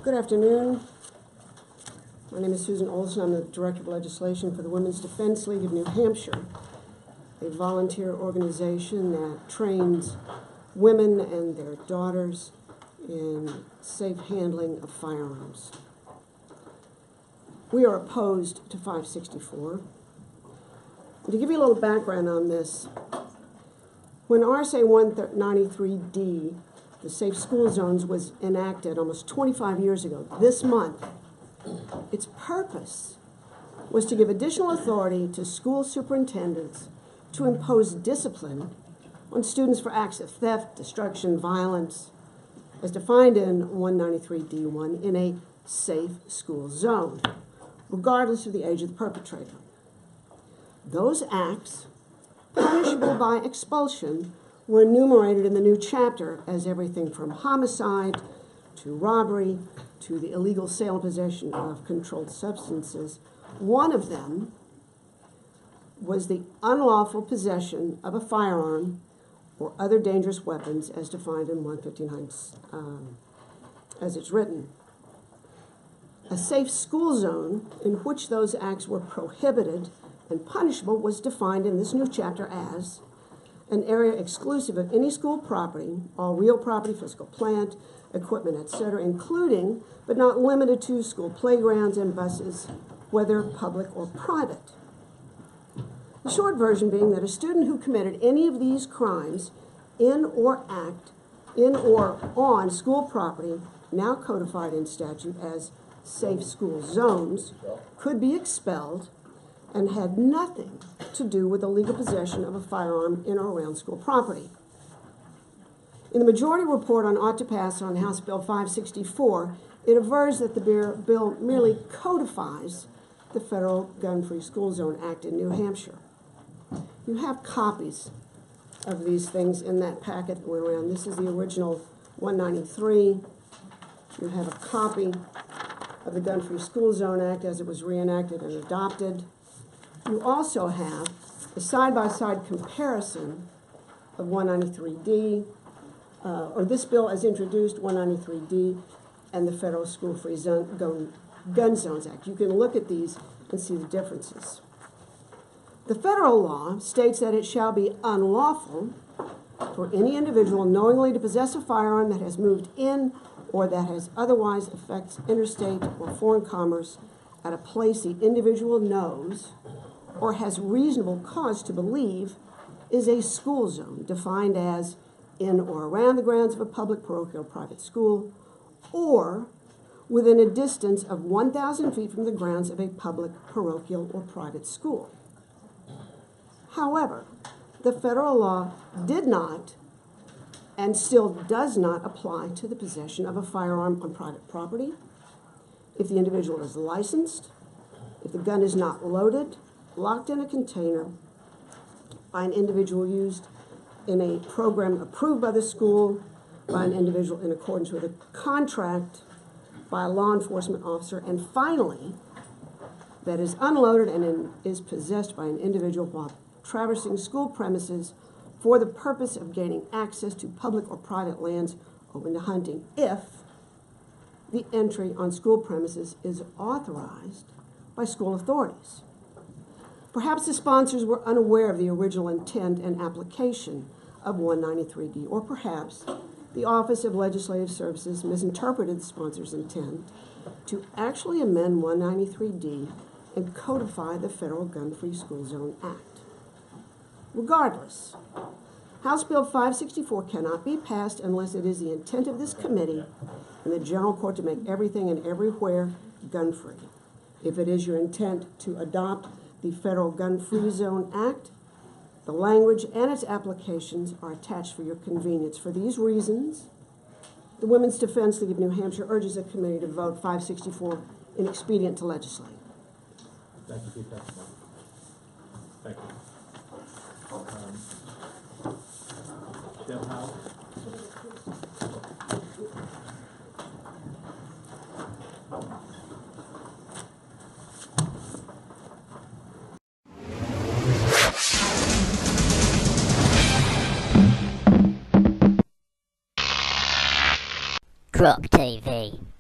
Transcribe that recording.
Good afternoon. My name is Susan Olsen. I'm the Director of Legislation for the Women's Defense League of New Hampshire, a volunteer organization that trains women and their daughters in safe handling of firearms. We are opposed to 564. And to give you a little background on this, when RSA 193D, the Safe School Zones, was enacted almost 25 years ago, this month, its purpose was to give additional authority to school superintendents to impose discipline on students for acts of theft, destruction, violence, as defined in 193D1 in a safe school zone, regardless of the age of the perpetrator. Those acts, punishable by expulsion, were enumerated in the new chapter as everything from homicide to robbery to the illegal sale and possession of controlled substances. One of them was the unlawful possession of a firearm or other dangerous weapons as defined in 159 as it's written. A safe school zone in which those acts were prohibited and punishable was defined in this new chapter as an area exclusive of any school property, all real property, physical plant, equipment, etc., including, but not limited to, school playgrounds and buses, whether public or private. The short version being that a student who committed any of these crimes in or on school property, now codified in statute as safe school zones, could be expelled and had nothing to do with the legal possession of a firearm in or around school property. In the majority report on ought to pass on House Bill 564, it avers that the bill merely codifies the Federal Gun-Free School Zone Act in New Hampshire. You have copies of these things in that packet that went around. This is the original 193. You have a copy of the Gun-Free School Zone Act as it was reenacted and adopted. You also have a side-by-side comparison of 193D, or this bill as introduced, 193D, and the Federal School-Free Gun Zones Act. You can look at these and see the differences. The federal law states that it shall be unlawful for any individual knowingly to possess a firearm that has moved in or that has otherwise affects interstate or foreign commerce at a place the individual knows or has reasonable cause to believe is a school zone, defined as in or around the grounds of a public, parochial, private school, or within a distance of 1,000 feet from the grounds of a public, parochial, or private school. However, the federal law did not and still does not apply to the possession of a firearm on private property, if the individual is licensed, if the gun is not loaded, locked in a container by an individual used in a program approved by the school, by an individual in accordance with a contract by a law enforcement officer, and finally, that is unloaded and is possessed by an individual while traversing school premises for the purpose of gaining access to public or private lands open to hunting, if the entry on school premises is authorized by school authorities. Perhaps the sponsors were unaware of the original intent and application of 193D, or perhaps the Office of Legislative Services misinterpreted the sponsor's intent to actually amend 193D and codify the Federal Gun-Free School Zone Act. Regardless, House Bill 564 cannot be passed unless it is the intent of this committee and the General Court to make everything and everywhere gun-free. If it is your intent to adopt the Federal Gun-Free Zone Act, The language and its applications are attached for your convenience. For these reasons, the Women's Defense League of New Hampshire urges the committee to vote 564 inexpedient to legislate. Thank you for your testimony. Thank you. Deb Howe? Croc TV.